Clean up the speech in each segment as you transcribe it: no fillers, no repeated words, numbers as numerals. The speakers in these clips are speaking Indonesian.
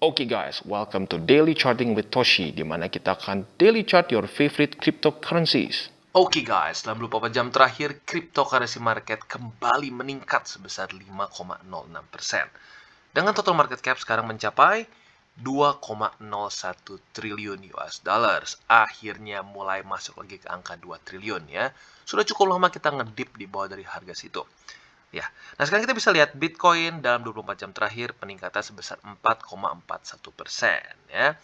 Oke guys, welcome to Daily Charting with Toshi, di mana kita akan daily chart your favorite cryptocurrencies. Oke guys, dalam 24 jam terakhir, cryptocurrency market kembali meningkat sebesar 5,06%. Dengan total market cap sekarang mencapai 2,01 triliun US dollars. Akhirnya mulai masuk lagi ke angka 2 triliun ya. Sudah cukup lama kita ngedip di bawah dari harga situ. Ya, nah sekarang kita bisa lihat Bitcoin dalam 24 jam terakhir peningkatan sebesar 4,41% ya.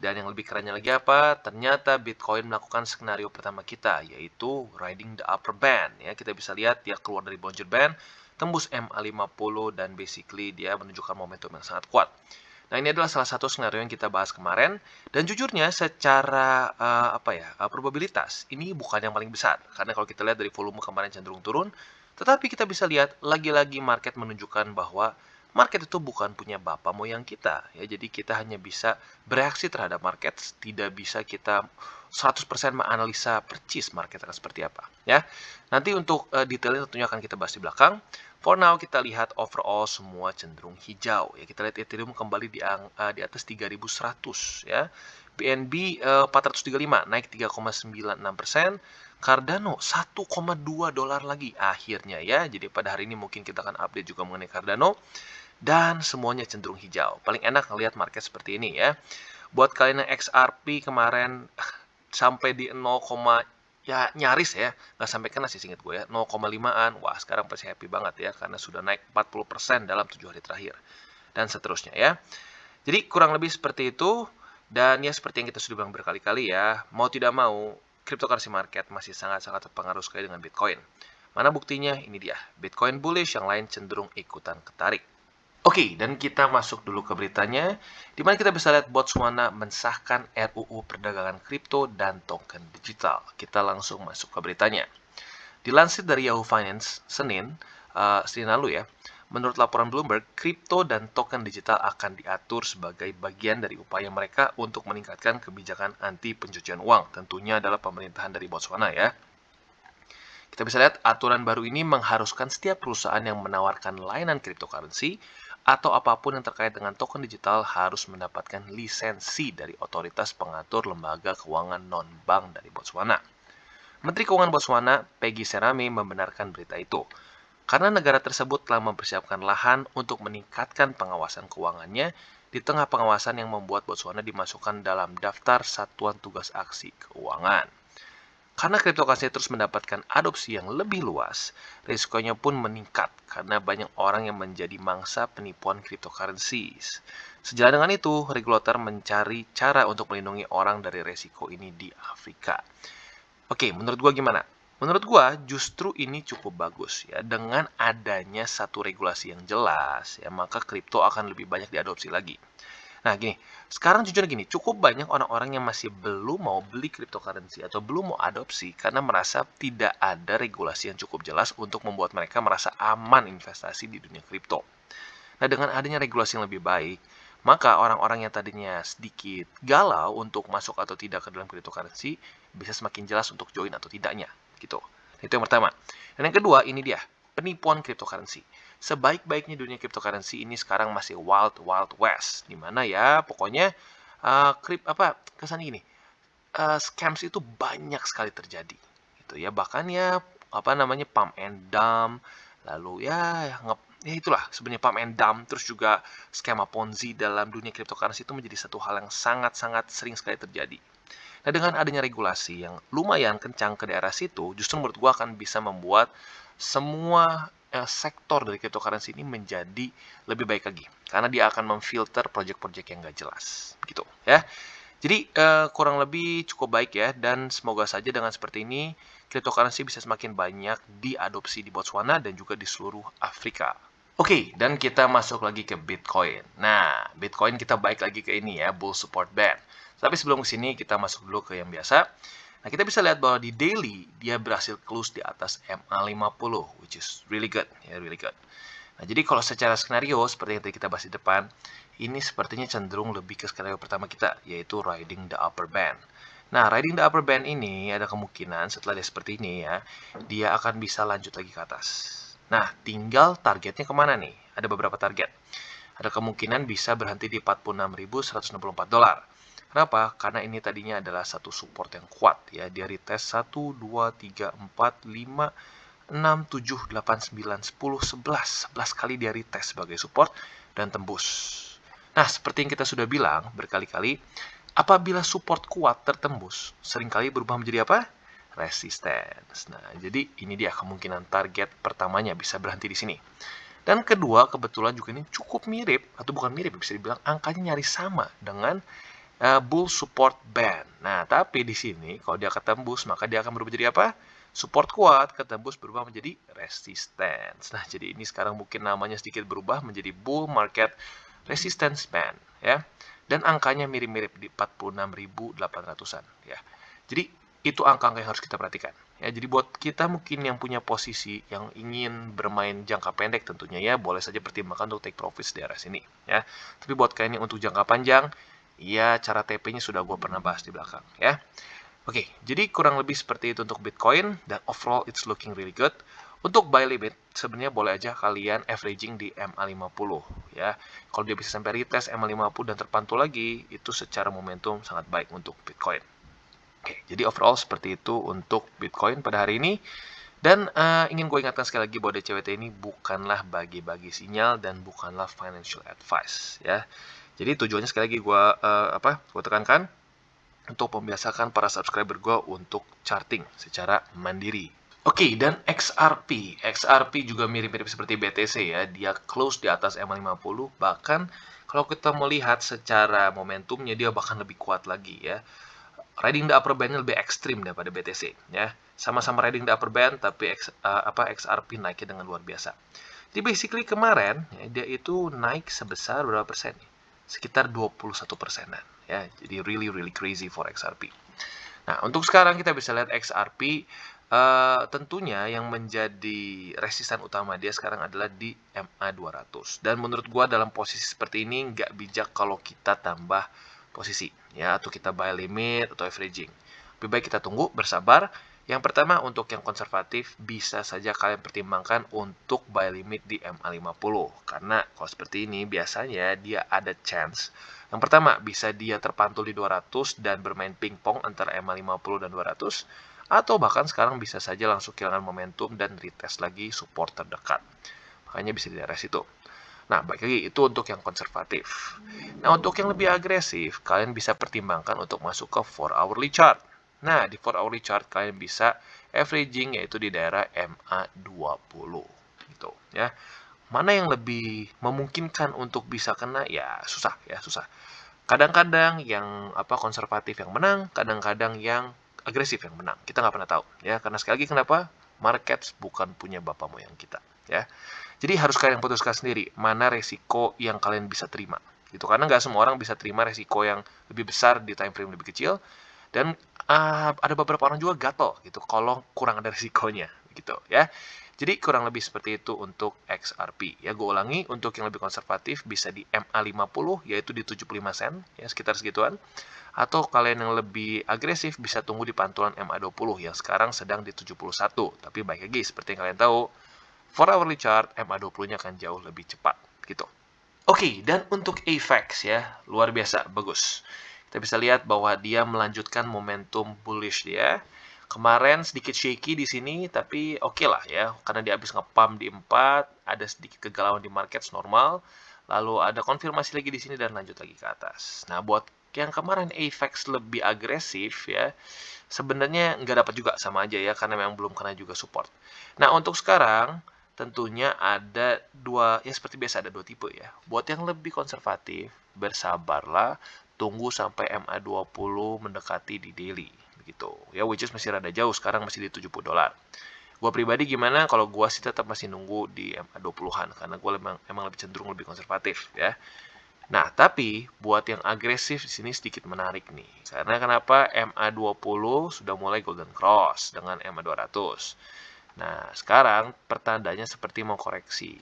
Dan yang lebih kerennya lagi apa? Ternyata Bitcoin melakukan skenario pertama kita, yaitu riding the upper band ya. Kita bisa lihat dia keluar dari Bollinger Band, tembus MA50 dan basically dia menunjukkan momentum yang sangat kuat. Nah, ini adalah salah satu skenario yang kita bahas kemarin dan jujurnya secara probabilitas ini bukan yang paling besar karena kalau kita lihat dari volume kemarin cenderung turun, tetapi kita bisa lihat lagi-lagi market menunjukkan bahwa market itu bukan punya bapak moyang kita ya. Jadi kita hanya bisa bereaksi terhadap market, tidak bisa kita 100% menganalisa percis market akan seperti apa ya. Nanti untuk detailnya tentunya akan kita bahas di belakang. For now kita lihat overall semua cenderung hijau ya. Kita lihat Ethereum kembali di atas 3100 ya. BNB 435 naik 3,96%. Cardano 1,2 dolar lagi akhirnya ya. Jadi pada hari ini mungkin kita akan update juga mengenai Cardano. Dan semuanya cenderung hijau. Paling enak ngelihat market seperti ini ya. Buat kalian yang XRP kemarin sampai di 0, ya nyaris ya. Nggak sampai kena sih seingat gue ya. 0,5an. Wah sekarang pasti happy banget ya. Karena sudah naik 40% dalam 7 hari terakhir. Dan seterusnya ya. Jadi kurang lebih seperti itu. Dan ya seperti yang kita sudah bilang berkali-kali ya. Mau tidak mau, cryptocurrency market masih sangat-sangat terpengaruh sekali dengan Bitcoin. Mana buktinya? Ini dia. Bitcoin bullish, yang lain cenderung ikutan ketarik. Oke, dan kita masuk dulu ke beritanya, di mana kita bisa lihat Botswana mensahkan RUU perdagangan kripto dan token digital. Kita langsung masuk ke beritanya. Dilansir dari Yahoo Finance, Senin lalu ya, menurut laporan Bloomberg, kripto dan token digital akan diatur sebagai bagian dari upaya mereka untuk meningkatkan kebijakan anti pencucian uang. Tentunya adalah pemerintahan dari Botswana ya. Kita bisa lihat aturan baru ini mengharuskan setiap perusahaan yang menawarkan layanan cryptocurrency atau apapun yang terkait dengan token digital harus mendapatkan lisensi dari otoritas pengatur lembaga keuangan non-bank dari Botswana. Menteri Keuangan Botswana, Peggy Serame, membenarkan berita itu. Karena negara tersebut telah mempersiapkan lahan untuk meningkatkan pengawasan keuangannya di tengah pengawasan yang membuat Botswana dimasukkan dalam daftar Satuan Tugas Aksi Keuangan. Karena cryptocurrency terus mendapatkan adopsi yang lebih luas, risikonya pun meningkat karena banyak orang yang menjadi mangsa penipuan cryptocurrencies. Sejalan dengan itu, regulator mencari cara untuk melindungi orang dari risiko ini di Afrika. Oke, menurut gua gimana? Menurut gua justru ini cukup bagus ya. Dengan adanya satu regulasi yang jelas, ya maka kripto akan lebih banyak diadopsi lagi. Nah gini, sekarang jujur gini, cukup banyak orang-orang yang masih belum mau beli cryptocurrency atau belum mau adopsi karena merasa tidak ada regulasi yang cukup jelas untuk membuat mereka merasa aman investasi di dunia kripto. Nah dengan adanya regulasi yang lebih baik, maka orang-orang yang tadinya sedikit galau untuk masuk atau tidak ke dalam cryptocurrency bisa semakin jelas untuk join atau tidaknya, gitu. Itu yang pertama. Dan yang kedua, ini dia, penipuan cryptocurrency. Sebaik-baiknya dunia cryptocurrency ini sekarang masih wild west, di mana ya pokoknya kesannya gini, scams itu banyak sekali terjadi, gitu ya. Bahkan ya pump and dump, lalu ya itulah sebenarnya pump and dump, terus juga skema Ponzi dalam dunia cryptocurrency itu menjadi satu hal yang sangat-sangat sering sekali terjadi. Nah, dengan adanya regulasi yang lumayan kencang ke daerah situ, justru menurut gua akan bisa membuat semua sektor dari cryptocurrency ini menjadi lebih baik lagi. Karena dia akan memfilter project-project yang nggak jelas. Gitu ya. Jadi kurang lebih cukup baik ya. Dan semoga saja dengan seperti ini, cryptocurrency bisa semakin banyak diadopsi di Botswana dan juga di seluruh Afrika. Oke, dan kita masuk lagi ke Bitcoin. Nah, Bitcoin kita balik lagi ke ini ya, bull support band. Tapi sebelum ke sini, kita masuk dulu ke yang biasa. Nah, kita bisa lihat bahwa di daily, dia berhasil close di atas MA50, which is really good. Ya, really good. Nah, jadi kalau secara skenario, seperti yang tadi kita bahas di depan, ini sepertinya cenderung lebih ke skenario pertama kita, yaitu riding the upper band. Nah, riding the upper band ini ada kemungkinan setelah dia seperti ini ya, dia akan bisa lanjut lagi ke atas. Nah, tinggal targetnya kemana nih? Ada beberapa target. ada kemungkinan bisa berhenti di 46.164 dolar. Kenapa? Karena ini tadinya adalah satu support yang kuat ya. Dia retest 1, 2, 3, 4, 5, 6, 7, 8, 9, 10, 11. 11 kali dia retest sebagai support dan tembus. Nah, seperti yang kita sudah bilang berkali-kali, apabila support kuat tertembus, seringkali berubah menjadi apa? Resistance. Nah, jadi ini dia kemungkinan target pertamanya bisa berhenti di sini. Dan kedua, kebetulan juga ini cukup mirip, atau bukan mirip, bisa dibilang angkanya nyaris sama dengan bull support band. Nah, tapi di sini kalau dia ketembus, maka dia akan berubah jadi apa? Support kuat, ketembus berubah menjadi resistance. Nah, jadi ini sekarang mungkin namanya sedikit berubah menjadi bull market resistance band, ya. Dan angkanya mirip-mirip di 46.800-an, ya. Jadi itu angka-angka yang harus kita perhatikan. Ya, jadi buat kita mungkin yang punya posisi yang ingin bermain jangka pendek tentunya ya, boleh saja pertimbangkan untuk take profits di area sini. Ya. Tapi buat kalian yang untuk jangka panjang, ya cara TP-nya sudah gue pernah bahas di belakang. Ya. Oke, jadi kurang lebih seperti itu untuk Bitcoin, dan overall it's looking really good. Untuk buy limit, sebenarnya boleh aja kalian averaging di MA50 ya. Kalau dia bisa sampai retest MA50 dan terpantul lagi, itu secara momentum sangat baik untuk Bitcoin. Oke, jadi overall seperti itu untuk Bitcoin pada hari ini. Dan ingin gue ingatkan sekali lagi bahwa DCWT ini bukanlah bagi-bagi sinyal dan bukanlah financial advice ya. Jadi tujuannya sekali lagi gue tekankan untuk membiasakan para subscriber gue untuk charting secara mandiri. Oke, dan XRP. XRP juga mirip-mirip seperti BTC ya. Dia close di atas MA50. Bahkan kalau kita melihat secara momentumnya dia bahkan lebih kuat lagi ya. Riding the upper band lebih ekstrim daripada BTC ya. Sama-sama riding the upper band tapi XRP naiknya dengan luar biasa. Jadi basically kemarin ya, dia itu naik sebesar berapa persen? Sekitar 21%-an ya. Jadi really crazy for XRP. Nah, untuk sekarang kita bisa lihat XRP tentunya yang menjadi resisten utama dia sekarang adalah di MA200. Dan menurut gua dalam posisi seperti ini nggak bijak kalau kita tambah posisi ya, atau kita buy limit atau averaging. Lebih baik kita tunggu, bersabar. Yang pertama untuk yang konservatif bisa saja kalian pertimbangkan untuk buy limit di MA50 karena kalau seperti ini biasanya dia ada chance. Yang pertama bisa dia terpantul di 200 dan bermain pingpong antara MA50 dan 200 atau bahkan sekarang bisa saja langsung kehilangan momentum dan retest lagi support terdekat. Makanya bisa di daerah situ. Nah, baik lagi itu untuk yang konservatif. Nah, untuk yang lebih agresif, kalian bisa pertimbangkan untuk masuk ke 4 hourly chart. Nah, di 4 hourly chart kalian bisa averaging yaitu di daerah MA20 gitu ya. Mana yang lebih memungkinkan untuk bisa kena ya susah. Kadang-kadang yang konservatif yang menang, kadang-kadang yang agresif yang menang. Kita nggak pernah tahu ya, karena sekali lagi kenapa? Markets bukan punya bapak moyang kita ya. Jadi harus kalian putuskan sendiri mana resiko yang kalian bisa terima. Gitu. Karena nggak semua orang bisa terima resiko yang lebih besar di time frame lebih kecil. Dan ada beberapa orang juga gatel gitu kalau kurang ada resikonya gitu ya. Jadi kurang lebih seperti itu untuk XRP. Ya gue ulangi, untuk yang lebih konservatif bisa di MA50 yaitu di 75 sen ya, sekitar segituan. Atau kalian yang lebih agresif bisa tunggu di pantulan MA20 yang sekarang sedang di 71. Tapi baik lagi seperti yang kalian tahu, 4 hourly chart MA20-nya akan jauh lebih cepat gitu. Oke, dan untuk AVAX ya, luar biasa, bagus. Kita bisa lihat bahwa dia melanjutkan momentum bullish dia. Kemarin sedikit shaky di sini, tapi oke lah ya, karena dia habis nge-pump di 4, ada sedikit kegalauan di market normal, lalu ada konfirmasi lagi di sini dan lanjut lagi ke atas. Nah, buat yang kemarin AVAX lebih agresif ya, sebenarnya nggak dapat juga sama aja ya, karena memang belum kena juga support. Nah, untuk sekarang tentunya ada dua, ya seperti biasa ada dua tipe ya. Buat yang lebih konservatif, bersabarlah, tunggu sampai MA20 mendekati di daily begitu. Ya which is masih rada jauh, sekarang masih di 70 dolar. Gua pribadi gimana? Kalau gua sih tetap masih nunggu di MA20-an karena gua emang lebih cenderung lebih konservatif ya. Nah, tapi buat yang agresif di sini sedikit menarik nih. Karena kenapa? MA20 sudah mulai golden cross dengan MA200. Nah, sekarang pertandanya seperti mau koreksi.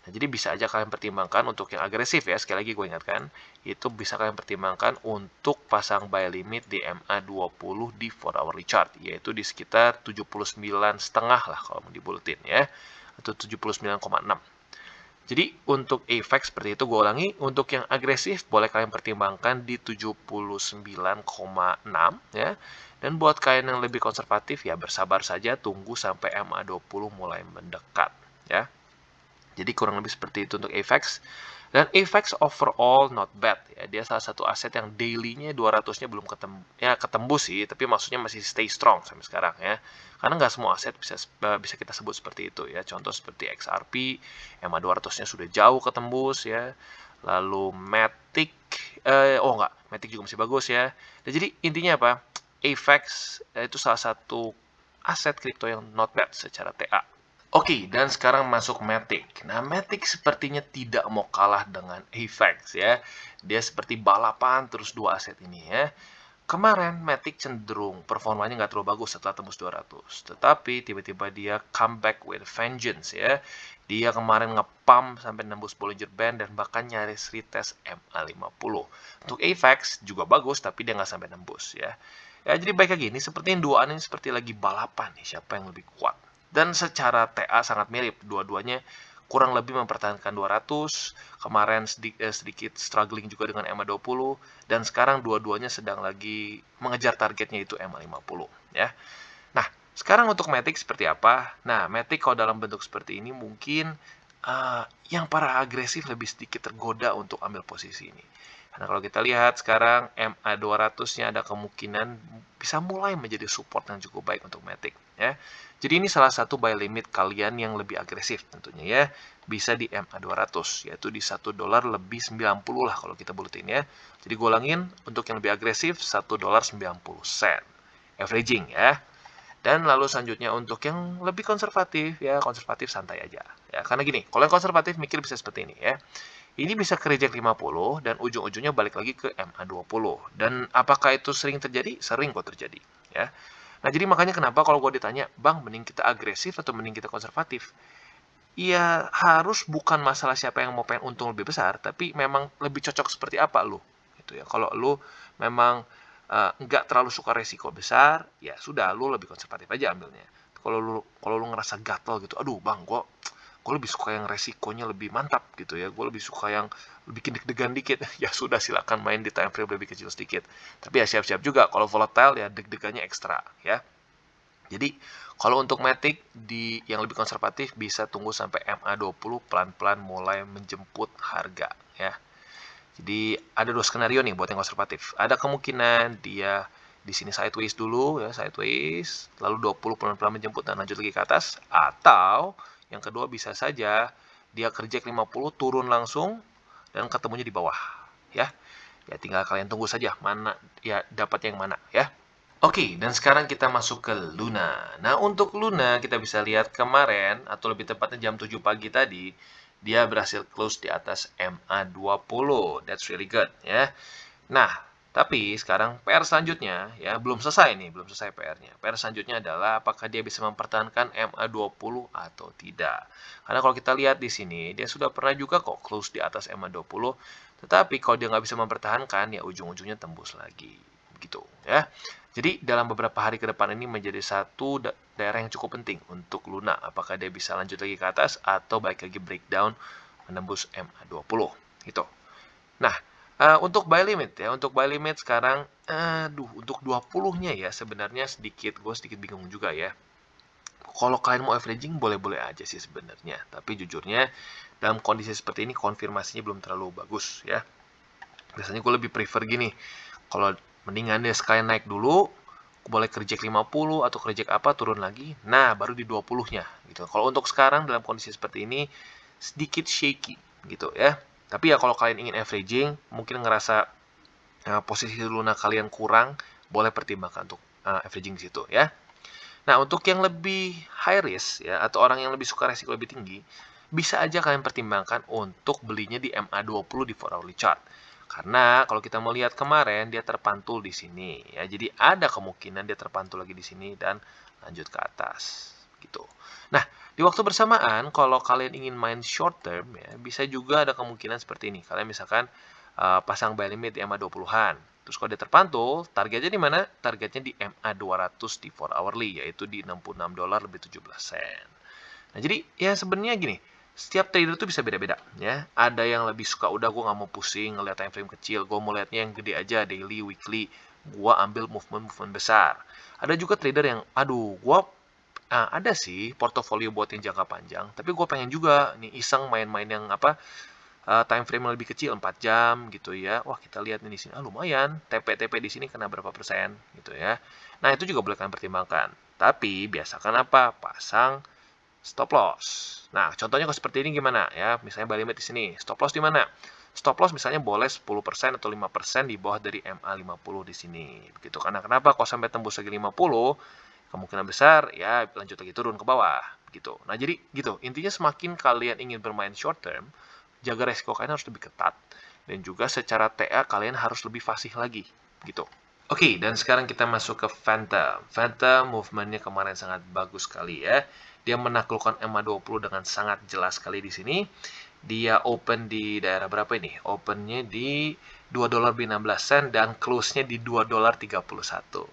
Nah, jadi bisa aja kalian pertimbangkan untuk yang agresif ya. Sekali lagi gue ingatkan, itu bisa kalian pertimbangkan untuk pasang buy limit di MA20 di 4 hourly chart, yaitu di sekitar 79,5 lah kalau mau dibuletin ya, atau 79,6. Jadi untuk AVAX seperti itu, gue ulangi, untuk yang agresif boleh kalian pertimbangkan di 79,6 ya. Dan buat kalian yang lebih konservatif ya bersabar saja, tunggu sampai MA20 mulai mendekat ya. Jadi kurang lebih seperti itu untuk AVAX. Dan AVAX overall not bad ya. Dia salah satu aset yang daily-nya 200-nya belum ketembus sih, tapi maksudnya masih stay strong sampai sekarang ya. Karena nggak semua aset bisa kita sebut seperti itu ya. Contoh seperti XRP, EMA 200-nya sudah jauh ketembus ya. Lalu Matic, Matic juga masih bagus ya. Dan jadi intinya apa? AVAX itu salah satu aset kripto yang not bad secara TA. Oke, dan sekarang masuk Matic. Nah, Matic sepertinya tidak mau kalah dengan AVAX ya. Dia seperti balapan terus dua aset ini ya. Kemarin Matic cenderung performanya nggak terlalu bagus setelah tembus 200. Tetapi tiba-tiba dia comeback with vengeance ya. Dia kemarin nge-pump sampai nembus Bollinger Band dan bahkan nyaris retest MA50. Untuk AVAX juga bagus tapi dia nggak sampai nembus ya. Ya, jadi baik lagi, ini seperti duaan ini seperti lagi balapan nih, siapa yang lebih kuat. Dan secara TA sangat mirip, dua-duanya kurang lebih mempertahankan 200, kemarin sedikit struggling juga dengan EMA20, dan sekarang dua-duanya sedang lagi mengejar targetnya itu EMA50 ya. Nah, sekarang untuk Matic seperti apa? Nah, Matic kalau dalam bentuk seperti ini mungkin yang para agresif lebih sedikit tergoda untuk ambil posisi ini. Karena kalau kita lihat sekarang MA200-nya ada kemungkinan bisa mulai menjadi support yang cukup baik untuk Matic ya. Jadi ini salah satu buy limit kalian yang lebih agresif tentunya ya. Bisa di MA200 yaitu di $1 lebih 90 lah kalau kita bulutin ya. Jadi gue ulangin, untuk yang lebih agresif $1.90 averaging ya. Dan lalu selanjutnya untuk yang lebih konservatif ya, konservatif santai aja ya. Karena gini, kalau yang konservatif mikir bisa seperti ini ya. Ini bisa ke reject 50 dan ujung-ujungnya balik lagi ke MA20. Dan apakah itu sering terjadi? Sering kok terjadi ya. Nah, jadi makanya kenapa kalau gue ditanya, Bang, mending kita agresif atau mending kita konservatif? Ya, harus bukan masalah siapa yang mau pengen untung lebih besar, tapi memang lebih cocok seperti apa lu. Gitu ya. Kalau lu memang nggak terlalu suka resiko besar, ya sudah, lu lebih konservatif aja ambilnya. Kalau lu ngerasa gatel gitu, aduh bang, gue lebih suka yang resikonya lebih mantap gitu ya, gue lebih suka yang bikin deg-degan dikit, ya sudah silakan main di time frame lebih kecil sedikit. Tapi ya siap-siap juga kalau volatile ya deg-degannya ekstra ya. Jadi kalau untuk Matic di yang lebih konservatif bisa tunggu sampai MA20 pelan-pelan mulai menjemput harga ya. Jadi ada dua skenario nih buat yang konservatif. Ada kemungkinan dia di sini sideways dulu ya, sideways, lalu 20 pelan-pelan menjemput dan lanjut lagi ke atas, atau yang kedua bisa saja dia kerja ke 50 turun langsung dan ketemunya di bawah ya. Ya tinggal kalian tunggu saja mana ya dapat yang mana ya. Oke, dan sekarang kita masuk ke Luna. Nah, untuk Luna kita bisa lihat kemarin atau lebih tepatnya jam 7 pagi tadi dia berhasil close di atas MA20. That's really good ya. Nah, tapi sekarang PR selanjutnya ya belum selesai nih, belum selesai PR-nya. PR selanjutnya adalah apakah dia bisa mempertahankan MA20 atau tidak. Karena kalau kita lihat di sini, dia sudah pernah juga kok close di atas MA20, tetapi kalau dia nggak bisa mempertahankan, ya ujung-ujungnya tembus lagi. Begitu ya. Jadi dalam beberapa hari ke depan ini menjadi satu daerah yang cukup penting untuk Luna. Apakah dia bisa lanjut lagi ke atas atau balik lagi breakdown menembus MA20 gitu. Nah, untuk buy limit ya, untuk buy limit sekarang, untuk 20-nya ya sebenarnya gue sedikit bingung juga ya. Kalau kalian mau averaging boleh-boleh aja sih sebenarnya, tapi jujurnya dalam kondisi seperti ini konfirmasinya belum terlalu bagus ya. Biasanya gue lebih prefer gini, kalau mendingan dia sekalian naik dulu, boleh ke reject 50 atau ke reject apa turun lagi, nah baru di 20-nya gitu. Kalau untuk sekarang dalam kondisi seperti ini sedikit shaky gitu ya. Tapi ya kalau kalian ingin averaging, mungkin ngerasa posisi Luna kalian kurang, boleh pertimbangkan untuk averaging di situ ya. Nah, untuk yang lebih high risk ya atau orang yang lebih suka resiko lebih tinggi, bisa aja kalian pertimbangkan untuk belinya di MA20 di 4 hourly chart. Karena kalau kita melihat kemarin dia terpantul di sini ya. Jadi ada kemungkinan dia terpantul lagi di sini dan lanjut ke atas gitu. Nah, di waktu bersamaan kalau kalian ingin main short term ya, bisa juga ada kemungkinan seperti ini. Kalian misalkan pasang buy limit di MA20-an. Terus kalau dia terpantul, targetnya di mana? Targetnya di MA200 di 4 hourly, yaitu di $66 lebih 17 sen. Nah, jadi ya sebenarnya gini, Setiap trader tuh bisa beda-beda ya. Ada yang lebih suka udah gue nggak mau pusing ngeliat time frame kecil, gue mau liatnya yang gede aja, daily, weekly. Gue ambil movement besar. Ada juga trader yang, aduh, ada sih portofolio buat yang jangka panjang, tapi gue pengen juga nih iseng main-main yang time frame yang lebih kecil 4 jam gitu ya. Wah, kita lihat nih di sini, lumayan, TP-TP di sini kena berapa persen gitu ya. Nah, itu juga boleh kalian pertimbangkan. Tapi biasakan apa? Pasang stop loss. Nah, contohnya kalau seperti ini gimana ya? Misalnya buy limit di sini. Stop loss di mana? Stop loss misalnya boleh 10% atau 5% di bawah dari MA50 di sini. Begitu. Karena kenapa? Kalau sampai tembus lagi 50, kemungkinan besar ya lanjut lagi turun ke bawah gitu. Nah, jadi gitu. Intinya semakin kalian ingin bermain short term, jaga resiko kalian harus lebih ketat dan juga secara TA kalian harus lebih fasih lagi gitu. Oke, dan sekarang kita masuk ke Phantom. Phantom movementnya kemarin sangat bagus sekali ya. Dia menaklukkan MA20 dengan sangat jelas sekali di sini. Dia open di daerah berapa ini? Opennya di $2.16 dan close-nya di $2.31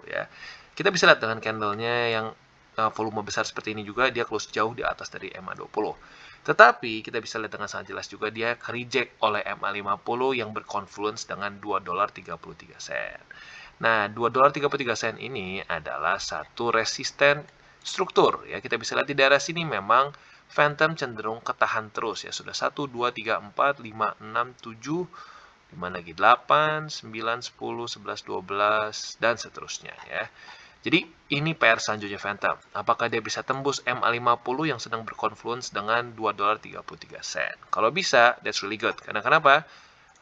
ya. Kita bisa lihat dengan candlenya yang volume besar seperti ini juga, dia close jauh di atas dari MA20. Tetapi kita bisa lihat dengan sangat jelas juga dia reject oleh MA50 yang berconfluence dengan $2.33. Nah, $2.33 ini adalah satu resisten struktur ya. Kita bisa lihat di daerah sini memang Phantom cenderung ketahan terus ya. Sudah 1 2 3 4 5 6 7 dimana lagi 8 9 10 11 12 dan seterusnya ya. Jadi ini PR selanjutnya Phantom. Apakah dia bisa tembus MA50 yang sedang berkonfluence dengan $2.33? Kalau bisa, that's really good. Karena kenapa?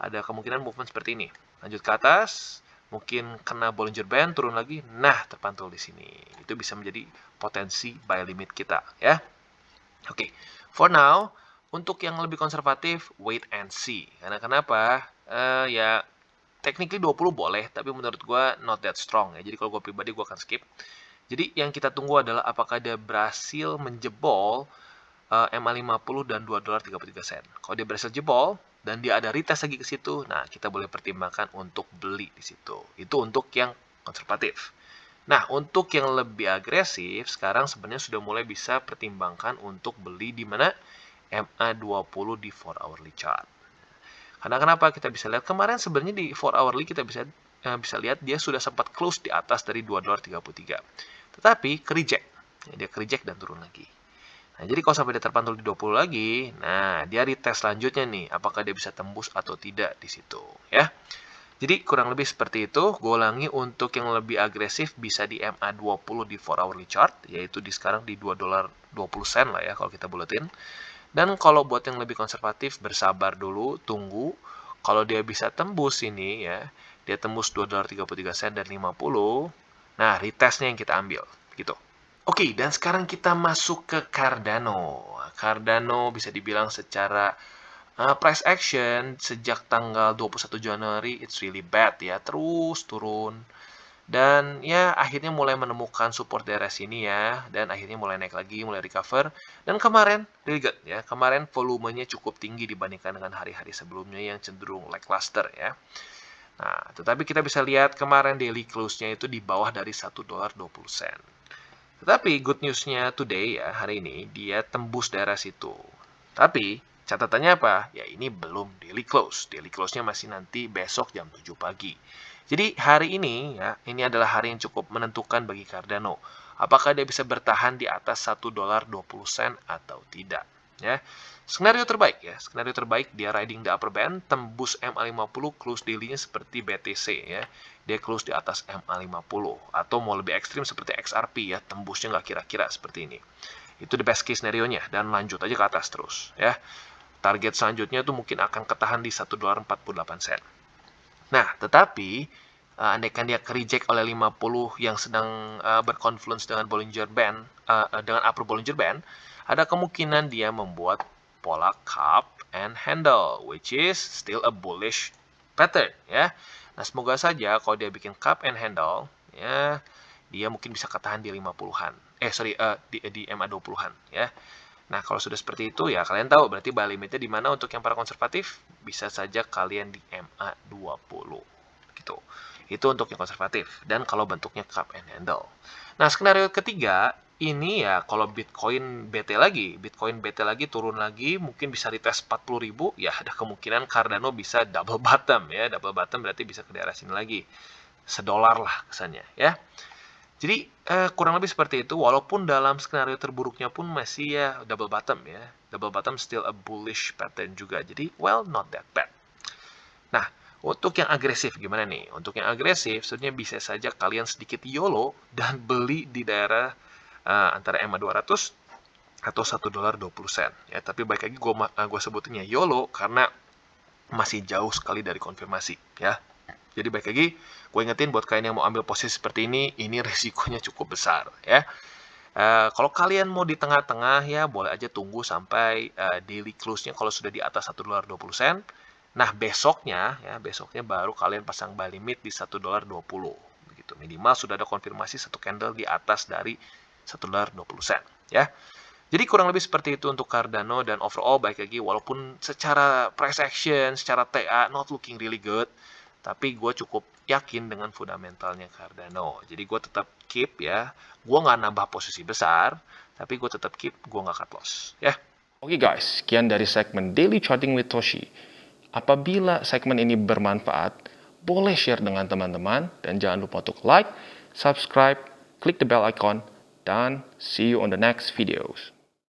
Ada kemungkinan movement seperti ini. Lanjut ke atas, mungkin kena Bollinger Band, turun lagi, nah terpantul di sini. Itu bisa menjadi potensi buy limit kita ya. Oke, for now, untuk yang lebih konservatif, wait and see. Karena kenapa? Ya, technically 20 boleh, tapi menurut gue not that strong ya. Jadi kalau gue pribadi, gue akan skip. Jadi yang kita tunggu adalah apakah dia berhasil menjebol MA50 dan $2.33. Kalau dia berhasil jebol, dan dia ada retest lagi ke situ, nah kita boleh pertimbangkan untuk beli di situ. Itu untuk yang konservatif. Nah, untuk yang lebih agresif, sekarang sebenarnya sudah mulai bisa pertimbangkan untuk beli di mana MA20 di 4 hourly chart. Karena kenapa? Kita bisa lihat kemarin sebenarnya di 4 hourly kita bisa lihat dia sudah sempat close di atas dari $2.33. Tetapi reject. Dia reject dan turun lagi. Nah, jadi kalau sampai dia terpantul di 20 lagi, nah dia retest selanjutnya nih, apakah dia bisa tembus atau tidak di situ, ya. Jadi kurang lebih seperti itu. Gue ulangi, untuk yang lebih agresif bisa di MA20 di 4 hourly chart, yaitu di sekarang di $2.20 lah ya kalau kita buletin. Dan kalau buat yang lebih konservatif, bersabar dulu, tunggu. Kalau dia bisa tembus ini ya, dia tembus $2.33 dan 50. Nah, retestnya yang kita ambil, gitu. Oke, dan sekarang kita masuk ke Cardano. Cardano bisa dibilang secara price action sejak tanggal 21 Januari it's really bad ya, terus turun. Dan ya akhirnya mulai menemukan support daerah sini ya, dan akhirnya mulai naik lagi, mulai recover. Dan kemarin really good ya, kemarin volumenya cukup tinggi dibandingkan dengan hari-hari sebelumnya yang cenderung lackluster ya. Nah, tetapi kita bisa lihat kemarin daily close-nya itu di bawah dari $1.20. Tetapi good news-nya today ya, hari ini, dia tembus daerah situ. Tapi, catatannya apa? Ya ini belum daily close. Daily close-nya masih nanti besok jam 7 pagi. Jadi hari ini ya, ini adalah hari yang cukup menentukan bagi Cardano. Apakah dia bisa bertahan di atas $1.20 atau tidak. Ya. Skenario terbaik ya, skenario terbaik dia riding the upper band, tembus MA50, close daily-nya seperti BTC ya. Dia close di atas MA50. Atau mau lebih ekstrim seperti XRP ya, tembusnya nggak kira-kira seperti ini. Itu the best case scenario-nya, dan lanjut aja ke atas terus ya. Target selanjutnya itu mungkin akan ketahan di $1.48. Nah, tetapi andaikan dia reject oleh 50 yang sedang berconfluence dengan Bollinger Band, dengan upper Bollinger Band, ada kemungkinan dia membuat pola cup and handle, which is still a bullish pattern ya. Nah, semoga saja kalau dia bikin cup and handle ya, dia mungkin bisa ketahan di 50-an. Di MA20-an ya. Nah, kalau sudah seperti itu ya kalian tahu berarti buy limitnya di mana untuk yang para konservatif, bisa saja kalian di MA20 gitu. Itu untuk yang konservatif dan kalau bentuknya cup and handle. Nah, skenario ketiga Ini ya kalau Bitcoin BT lagi turun lagi, mungkin bisa dites 40.000, ya ada kemungkinan Cardano bisa double bottom ya. Double bottom berarti bisa ke daerah sini lagi. $1 lah kesannya ya. Jadi kurang lebih seperti itu, walaupun dalam skenario terburuknya pun masih ya double bottom ya. Double bottom still a bullish pattern juga. Jadi well, not that bad. Nah, untuk yang agresif gimana nih? Untuk yang agresif, sebenarnya bisa saja kalian sedikit YOLO dan beli di daerah antara EMA 200 atau $1.20. Ya, tapi baik lagi gue sebutinnya YOLO karena masih jauh sekali dari konfirmasi ya. Jadi baik lagi, gue ingetin buat kalian yang mau ambil posisi seperti ini risikonya cukup besar ya. Kalau kalian mau di tengah-tengah ya boleh aja tunggu sampai daily close-nya kalau sudah di atas $1.20. Nah, besoknya baru kalian pasang buy limit di $1.20. Begitu. Minimal sudah ada konfirmasi satu candle di atas dari $1.20 ya. Jadi kurang lebih seperti itu untuk Cardano, dan overall baik lagi walaupun secara price action, secara TA not looking really good, tapi gue cukup yakin dengan fundamentalnya Cardano. Jadi gue tetap keep ya. Gue nggak nambah posisi besar, tapi gue tetap keep, gue nggak cut loss ya. Oke guys, sekian dari segmen Daily Charting with Toshi. Apabila segmen ini bermanfaat, boleh share dengan teman-teman, dan jangan lupa untuk like, subscribe, klik the bell icon, dan see you on the next videos.